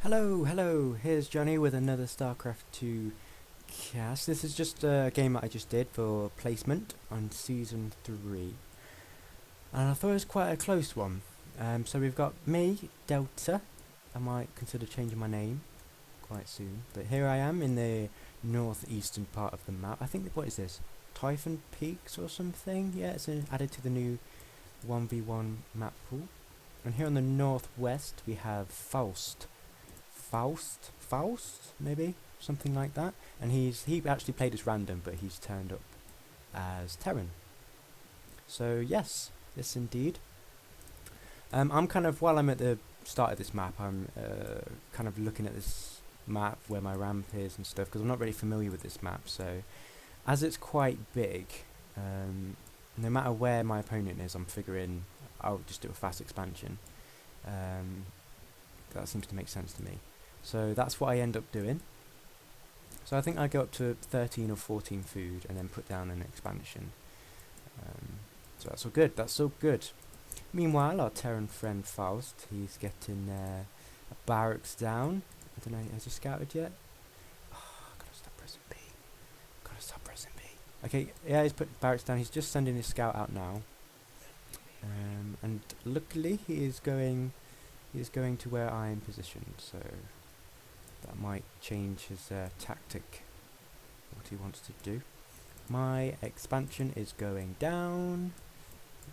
Hello, here's Johnny with another StarCraft 2 cast. This is just a game that I just did for placement on Season 3. And I thought it was quite a close one. So we've got me, Delta. I might consider changing my name quite soon. But here I am in the northeastern part of the map. I think, what is this? Typhon Peaks or something? Yeah, it's added to the new 1v1 map pool. And here on the northwest we have Faust, maybe something like that. And he actually played as random, but he's turned up as Terran. So yes, indeed. I'm kind of while I'm at the start of this map, I'm kind of looking at this map where my ramp is and stuff because I'm not really familiar with this map. So as it's quite big, no matter where my opponent is, I'm figuring I'll just do a fast expansion. That seems to make sense to me. So that's what I end up doing. So I think I go up to 13 or 14 food and then put down an expansion. So that's all good. Meanwhile, our Terran friend Faust, he's getting a barracks down. I don't know, has he scouted yet? Oh, gotta stop pressing B. Okay, yeah, he's put barracks down. He's just sending his scout out now. And luckily he is going to where I am positioned, so that might change his tactic, what he wants to do. My expansion is going down.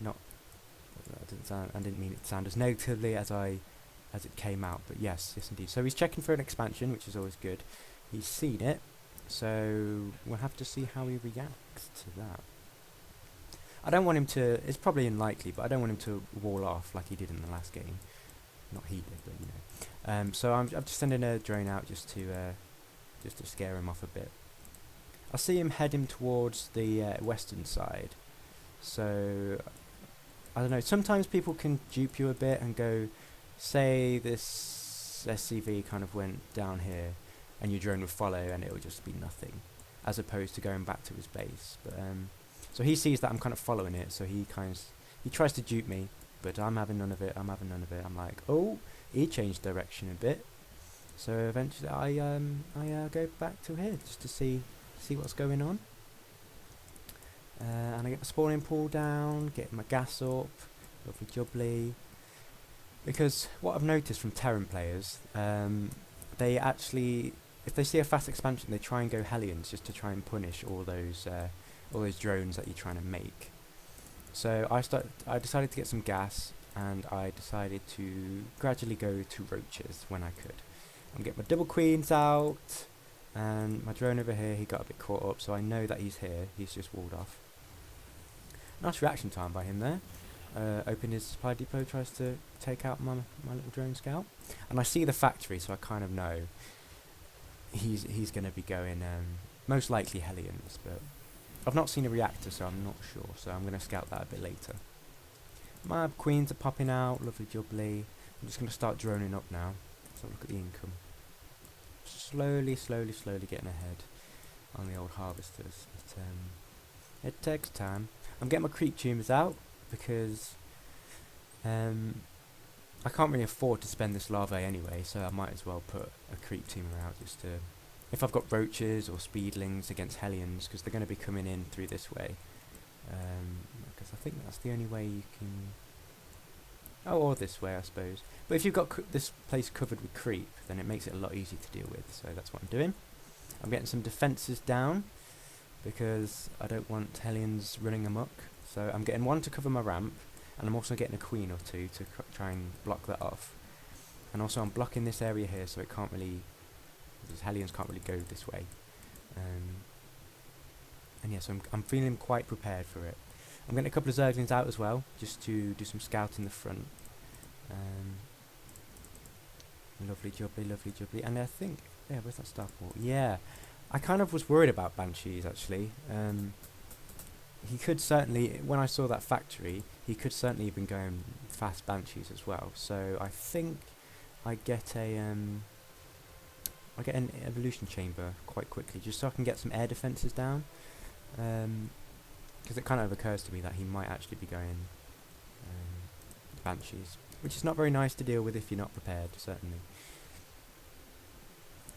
I didn't mean it to sound as negatively as it came out, but yes indeed. So he's checking for an expansion, which is always good. He's seen it, so we'll have to see how he reacts to that. I don't want him to, it's probably unlikely, but I don't want him to wall off like he did in the last game. Not he did, but you know. So I'm just sending a drone out just to scare him off a bit. I see him heading towards the western side. So I don't know. Sometimes people can dupe you a bit and go, say this SCV kind of went down here, and your drone would follow, and it would just be nothing, as opposed to going back to his base. But so he sees that I'm kind of following it, so he tries to dupe me. But I'm having none of it. I'm like, oh, he changed direction a bit. So eventually, I go back to here just to see what's going on. And I get my spawning pool down, get my gas up, lovely jubbly. Because what I've noticed from Terran players, they actually, if they see a fast expansion, they try and go Hellions just to try and punish all those drones that you're trying to make. So I decided to get some gas, and I decided to gradually go to roaches when I could. I'm getting my double queens out, and my drone over here, he got a bit caught up, so I know that he's here. He's just walled off. Nice reaction time by him there. Open his supply depot, tries to take out my little drone scout. And I see the factory, so I kind of know he's going to be going most likely Hellions, but I've not seen a reactor, so I'm not sure, so I'm going to scout that a bit later. My queens are popping out, lovely jubbly. I'm just going to start droning up now. Let's have a look at the income. Slowly getting ahead on the old harvesters. But, it takes time. I'm getting my creep tumors out because I can't really afford to spend this larvae anyway, so I might as well put a creep tumor out just to, if I've got roaches or speedlings against Hellions, because they're going to be coming in through this way. Because I think that's the only way you can... Oh, or this way, I suppose. But if you've got this place covered with creep, then it makes it a lot easier to deal with, so that's what I'm doing. I'm getting some defences down, because I don't want Hellions running amok. So I'm getting one to cover my ramp, and I'm also getting a queen or two to try and block that off. And also I'm blocking this area here, so it can't really... because Hellions can't really go this way. And yeah, so I'm feeling quite prepared for it. I'm getting a couple of Zerglings out as well, just to do some scout in the front. Lovely jubbly. And I think, yeah, where's that starport? Yeah, I kind of was worried about Banshees actually. He could certainly, when I saw that factory, he could certainly have been going fast Banshees as well. So I think I get an evolution chamber quite quickly, just so I can get some air defences down. Because it kind of occurs to me that he might actually be going Banshees, which is not very nice to deal with if you're not prepared, certainly.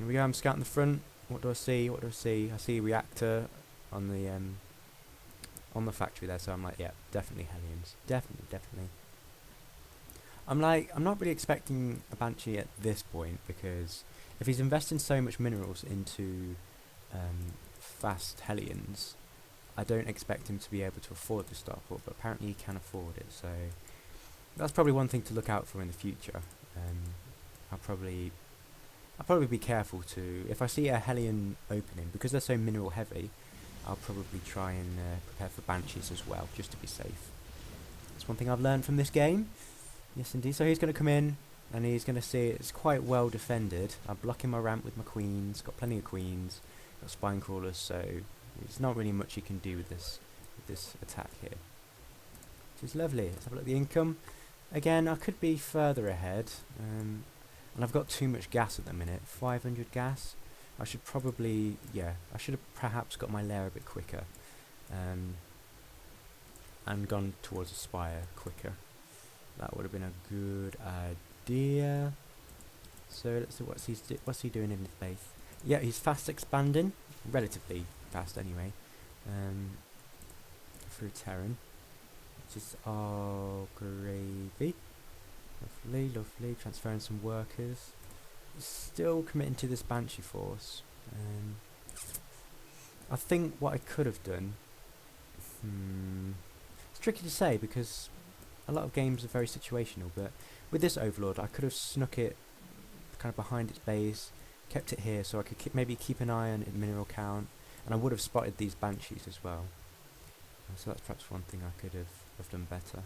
Here we go, I'm scouting the front. What do I see? What do I see? I see a reactor on the factory there, so I'm like, yeah, definitely Hellions. Definitely. I'm not really expecting a Banshee at this point, because if he's investing so much minerals into fast Hellions, I don't expect him to be able to afford the starport, but apparently he can afford it, so that's probably one thing to look out for in the future. I'll probably be careful to, if I see a Hellion opening, because they're so mineral heavy, I'll probably try and prepare for Banshees as well, just to be safe. That's one thing I've learned from this game. Yes, indeed. So he's going to come in, and he's going to see it's quite well defended. I'm blocking my ramp with my queens, got plenty of queens, got spine crawlers, so there's not really much you can do with this attack here. Which is lovely. Let's have a look at the income. Again, I could be further ahead, and I've got too much gas at the minute. 500 gas. I should probably, I should have perhaps got my lair a bit quicker, and gone towards a spire quicker. That would have been a good idea. So let's see what's he doing in his base. Yeah, he's fast expanding, relatively fast anyway. Through Terran, which is all gravy. Lovely. Transferring some workers. Still committing to this Banshee force. I think what I could have done. It's tricky to say because a lot of games are very situational, but with this Overlord I could have snuck it kind of behind its base, kept it here so I could maybe keep an eye on its mineral count, and I would have spotted these Banshees as well. So that's perhaps one thing I could have done better.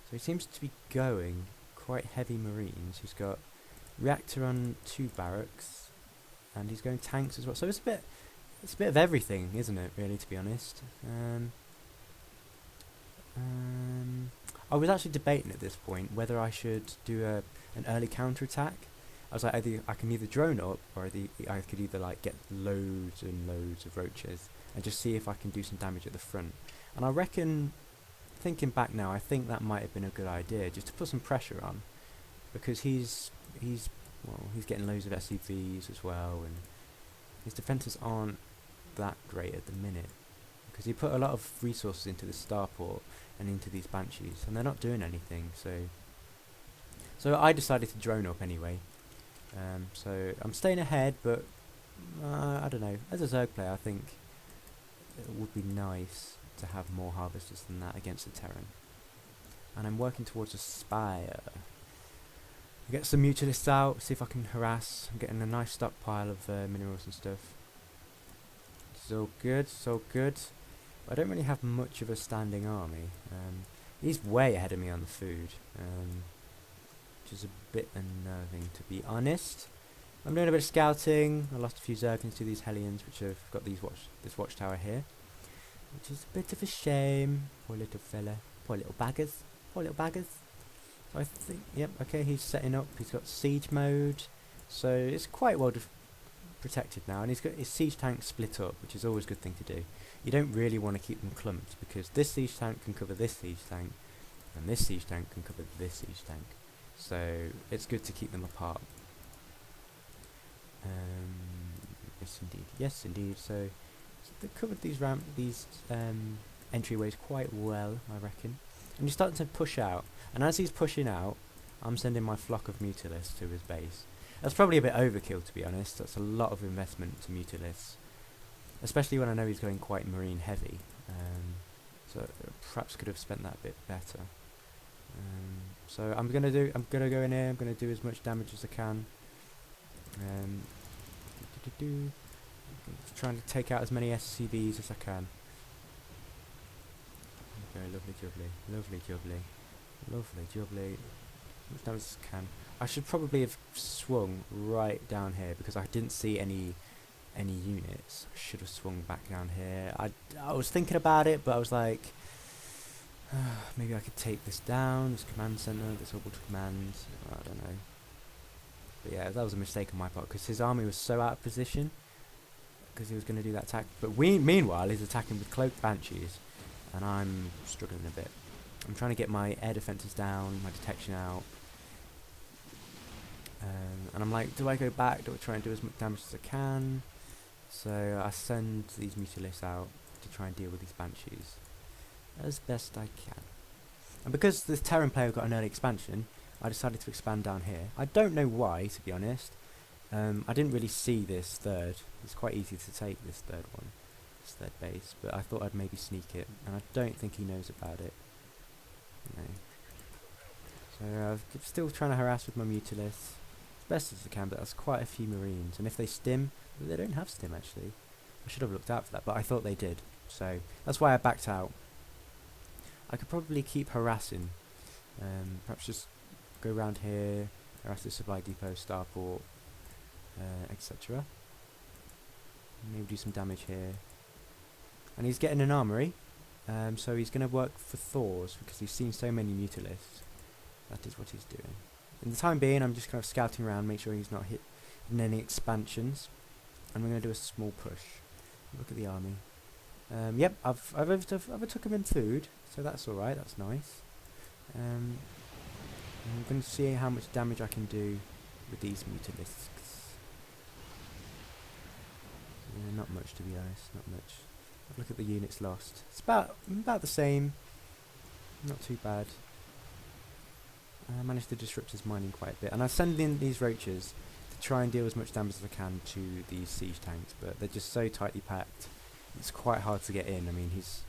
So he seems to be going quite heavy marines. He's got reactor on 2 barracks, and he's going tanks as well. So it's a bit of everything, isn't it? Really, to be honest. I was actually debating at this point whether I should do an early counter-attack. I was like, I can either drone up, or I could either like get loads and loads of roaches and just see if I can do some damage at the front. And I reckon, thinking back now, I think that might have been a good idea, just to put some pressure on, because he's getting loads of SCVs as well, and his defences aren't that great at the minute, because he put a lot of resources into the starport and into these Banshees, and they're not doing anything. So I decided to drone up anyway. So I'm staying ahead, but I don't know. As a Zerg player, I think it would be nice to have more harvesters than that against the Terran. And I'm working towards a spire. Get some mutalists out, see if I can harass. I'm getting a nice stockpile of minerals and stuff. So good. I don't really have much of a standing army. He's way ahead of me on the food, which is a bit unnerving, to be honest. I'm doing a bit of scouting. I lost a few Zerglings to these Hellions, which have got this watchtower here, which is a bit of a shame. Poor little fella. Poor little baggers. So I think, yep, okay, he's setting up. He's got siege mode, so it's quite well protected now, and he's got his siege tank split up, which is always a good thing to do. You don't really want to keep them clumped, because this siege tank can cover this siege tank, and this siege tank can cover this siege tank. So it's good to keep them apart. Yes, indeed. So they covered these entryways quite well, I reckon. And he's starting to push out, and as he's pushing out, I'm sending my flock of mutalists to his base. That's probably a bit overkill, to be honest. That's a lot of investment to mutalists, especially when I know he's going quite marine heavy. So perhaps could have spent that a bit better. So I'm gonna go in here. I'm gonna do as much damage as I can. Trying to take out as many SCVs as I can. Okay, lovely jubbly. As much damage as I can. I should probably have swung right down here, because I didn't see any units. I should have swung back down here. I was thinking about it, but I was like, maybe I could take this down, this command center, this orbital command. I don't know. But yeah, that was a mistake on my part, because his army was so out of position, because he was going to do that attack. But meanwhile, he's attacking with cloaked Banshees, and I'm struggling a bit. I'm trying to get my air defences down, my detection out, and I'm like, do I go back? Do I try and do as much damage as I can? So I send these Mutalisks out to try and deal with these Banshees as best I can. And because this Terran player got an early expansion, I decided to expand down here. I don't know why, to be honest. I didn't really see this third. It's quite easy to take this third one, this third base, but I thought I'd maybe sneak it, and I don't think he knows about it. No. So I'm still trying to harass with my Mutalisks as best as I can, but that's quite a few Marines. And if they stim, they don't have stim actually. I should have looked out for that, but I thought they did. So that's why I backed out. I could probably keep harassing. Perhaps just go around here, harass the supply depot, starport, etc. Maybe do some damage here. And he's getting an armory, so he's going to work for Thors because he's seen so many Mutalisks. That is what he's doing. In the time being, I'm just kind of scouting around, make sure he's not hitting any expansions, and we're going to do a small push. Look at the army. Yep, I've overtook him in food, so that's all right. That's nice. I'm going to see how much damage I can do with these Mutalisks. Yeah, not much, to be honest. Not much. Look at the units lost. It's about the same. Not too bad. I managed to disrupt his mining quite a bit, and I send in these roaches to try and deal as much damage as I can to these siege tanks, but they're just so tightly packed. It's quite hard to get in. I mean, he's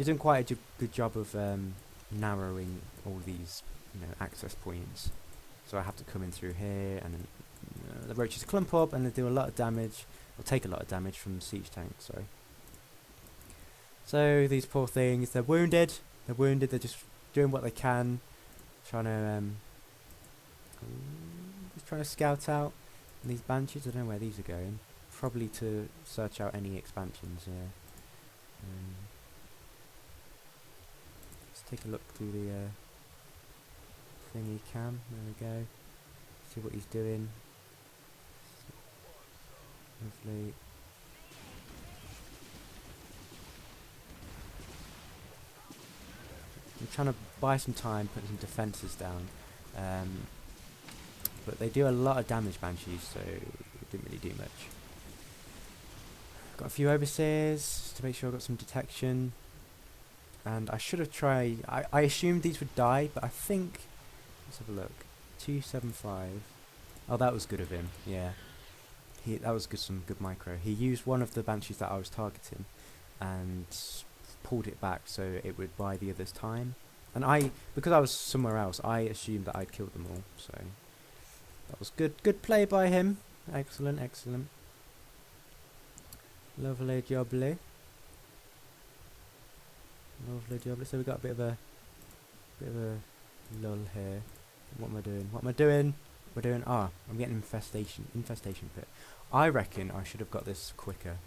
doing quite a good job of narrowing all these, access points. So I have to come in through here, and then the roaches clump up, and they do a lot of damage, or take a lot of damage from the siege tanks. Sorry. So these poor things, they're wounded. They're just doing what they can, trying to scout out these Banshees. I don't know where these are going. Probably to search out any expansions, yeah. Let's take a look through the thingy cam. There we go. See what he's doing. Lovely. I'm trying to buy some time, put some defences down. But they do a lot of damage, Banshees, so it didn't really do much. Got a few overseers to make sure I got some detection, and I should have tried. I assumed these would die, but I think, let's have a look. 275. Oh, that was good of him. Yeah, that was some good micro. He used one of the Banshees that I was targeting, and pulled it back so it would buy the others time. And because I was somewhere else, I assumed that I'd killed them all. So that was good. Good play by him. Excellent, excellent. Lovely jubbly. Lovely jubbly. So we got a bit of a lull here. What am I doing? I'm getting infestation pit. I reckon I should have got this quicker,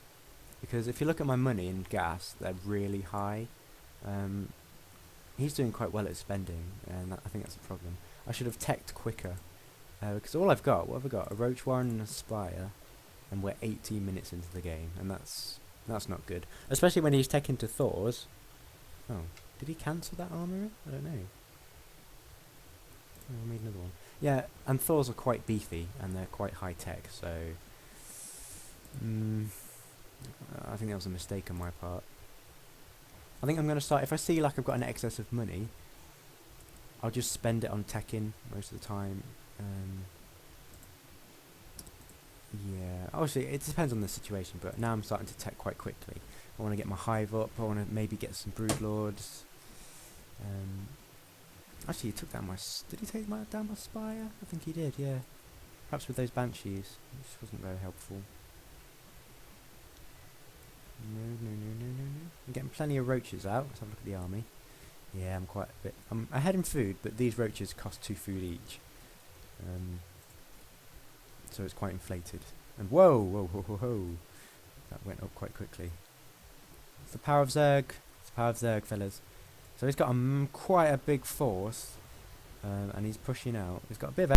because if you look at my money and gas, they're really high. He's doing quite well at spending, and I think that's a problem. I should have teched quicker, because all I've got, what have I got? A Roach Warren and a Spire. And we're 18 minutes into the game, and that's not good. Especially when he's taken to Thors. Oh, did he cancel that armory? I don't know. Oh, I made another one. Yeah, and Thors are quite beefy, and they're quite high tech, so I think that was a mistake on my part. I think I'm going to start, if I see like I've got an excess of money, I'll just spend it on teching most of the time. Yeah, obviously it depends on the situation, but now I'm starting to tech quite quickly. I want to get my hive up, I want to maybe get some broodlords. Actually he took down did he take down my Spire? I think he did, yeah. Perhaps with those Banshees, which wasn't very helpful. No. I'm getting plenty of roaches out. Let's have a look at the army. Yeah, I'm ahead in food, but these roaches cost 2 food each. So it's quite inflated. And whoa, that went up quite quickly. It's the power of Zerg. It's the power of Zerg, fellas. So he's got quite a big force, and he's pushing out. He's got a bit of